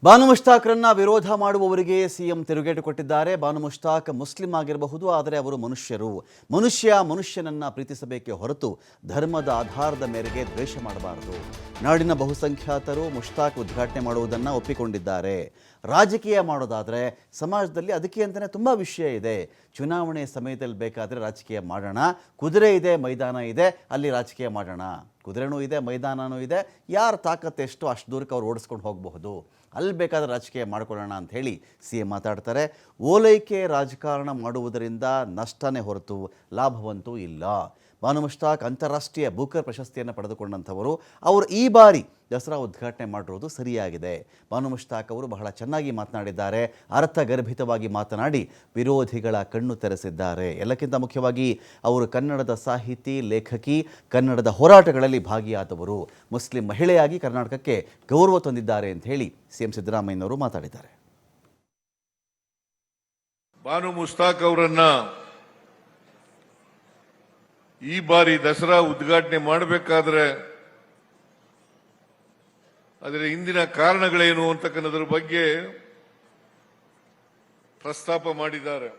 ಬಾನು ಮುಷ್ತಾಕ್ರನ್ನ ವಿರೋಧ ಮಾಡುವವರಿಗೆ ಸಿಎಂ ತಿರುಗೇಟು ಕೊಟ್ಟಿದ್ದಾರೆ. ಬಾನು ಮುಷ್ತಾಕ್ ಮುಸ್ಲಿಂ ಆಗಿರಬಹುದು, ಆದರೆ ಅವರು ಮನುಷ್ಯರು. ಮನುಷ್ಯನನ್ನ ಪ್ರೀತಿಸಬೇಕೇ ಹೊರತು ಧರ್ಮದ ಆಧಾರದ ಮೇರೆಗೆ ದ್ವೇಷ ಮಾಡಬಾರದು. ನಾಡಿನ ಬಹುಸಂಖ್ಯಾತರು ಮುಷ್ತಾಕ್ ಉದ್ಘಾಟನೆ ಮಾಡುವುದನ್ನು ಒಪ್ಪಿಕೊಂಡಿದ್ದಾರೆ. ರಾಜಕೀಯ ಮಾಡೋದಾದರೆ ಸಮಾಜದಲ್ಲಿ ಅದಕ್ಕೆ ಅಂತಲೇ ತುಂಬ ವಿಷಯ ಇದೆ. ಚುನಾವಣೆ ಸಮಯದಲ್ಲಿ ಬೇಕಾದರೆ ರಾಜಕೀಯ ಮಾಡೋಣ, ಕುದುರೆ ಇದೆ, ಮೈದಾನ ಇದೆ, ಅಲ್ಲಿ ರಾಜಕೀಯ ಮಾಡೋಣ. ಕುದುರೆನೂ ಇದೆ, ಮೈದಾನವೂ ಇದೆ, ಯಾರು ತಾಕತ್ತೆಷ್ಟು ಅಷ್ಟು ದೂರಕ್ಕೆ ಅವ್ರು ಓಡಿಸ್ಕೊಂಡು ಹೋಗಬಹುದು, ಅಲ್ಲಿ ಬೇಕಾದ್ರೆ ರಾಜಕೀಯ ಮಾಡ್ಕೊಳ್ಳೋಣ ಅಂತ ಹೇಳಿ ಸಿಎಂ ಮಾತಾಡ್ತಾರೆ. ಓಲೈಕೆ ರಾಜಕಾರಣ ಮಾಡುವುದರಿಂದ ನಷ್ಟನೇ ಹೊರತು ಲಾಭವಂತೂ ಇಲ್ಲ. ಬಾನು ಮುಷ್ತಾಕ್ ಅಂತಾರಾಷ್ಟ್ರೀಯ ಬೂಕರ್ ಪ್ರಶಸ್ತಿಯನ್ನು ಪಡೆದುಕೊಂಡಂಥವರು. ಅವರು ಈ ಬಾರಿ ದಸರಾ ಉದ್ಘಾಟನೆ ಮಾಡಿರೋದು ಸರಿಯಾಗಿದೆ. ಬಾನು ಮುಷ್ತಾಕ್ ಅವರು ಬಹಳ ಚೆನ್ನಾಗಿ ಮಾತನಾಡಿದ್ದಾರೆ, ಅರ್ಥಗರ್ಭಿತವಾಗಿ ಮಾತನಾಡಿ ವಿರೋಧಿಗಳ ಕಣ್ಣು ತೆರೆಸಿದ್ದಾರೆ. ಎಲ್ಲಕ್ಕಿಂತ ಮುಖ್ಯವಾಗಿ ಅವರು ಕನ್ನಡದ ಸಾಹಿತಿ, ಲೇಖಕಿ, ಕನ್ನಡದ ಹೋರಾಟಗಳಲ್ಲಿ ಭಾಗಿಯಾದವರು, ಮುಸ್ಲಿಂ ಮಹಿಳೆಯಾಗಿ ಕರ್ನಾಟಕಕ್ಕೆ ಗೌರವ ತಂದಿದ್ದಾರೆ ಅಂತ ಹೇಳಿ ಸಿಎಂ ಸಿದ್ದರಾಮಯ್ಯನವರು ಮಾತಾಡಿದ್ದಾರೆ. ಬಾನು ಮುಷ್ತಾಕ್ ಅವರನ್ನ ಈ ಬಾರಿ ದಸರಾ ಉದ್ಘಾಟನೆ ಮಾಡಬೇಕಾದ್ರೆ ಅದರ ಹಿಂದಿನ ಕಾರಣಗಳೇನು ಅಂತಕ್ಕನ್ನೋದ್ರ ಬಗ್ಗೆ ಪ್ರಸ್ತಾಪ ಮಾಡಿದ್ದಾರೆ.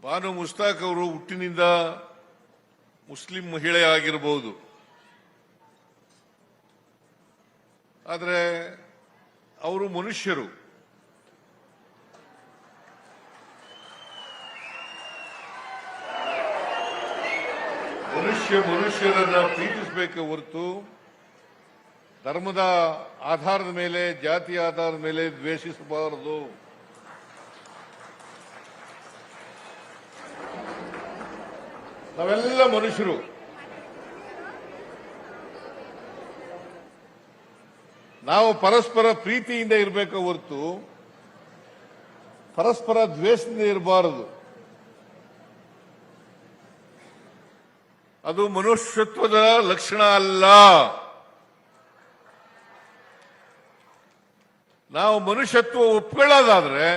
ಬಾನು ಮುಷ್ತಾಕ್ ಅವರು ಹುಟ್ಟಿನಿಂದ ಮುಸ್ಲಿಂ ಮಹಿಳೆ ಆಗಿರಬಹುದು, ಆದರೆ ಅವರು ಮನುಷ್ಯರು. ಮನುಷ್ಯರನ್ನ ಪ್ರೀತಿಸಬೇಕೆ ಹೊರತು ಧರ್ಮದ ಆಧಾರದ ಮೇಲೆ, ಜಾತಿಯ ಆಧಾರದ ಮೇಲೆ ದ್ವೇಷಿಸಬಾರದು. ನಾವೆಲ್ಲ ಮನುಷ್ಯರು. ನಾವು ಪರಸ್ಪರ ಪ್ರೀತಿಯಿಂದ ಇರಬೇಕೆ ಹೊರತು ಪರಸ್ಪರ ದ್ವೇಷದಿಂದ ಇರಬಾರದು. ಅದು ಮನುಷ್ಯತ್ವದ ಲಕ್ಷಣ ಅಲ್ಲ. ನಾವು ಮನುಷ್ಯತ್ವ ಒಪ್ಕೊಳ್ಳೋದಾದ್ರೆ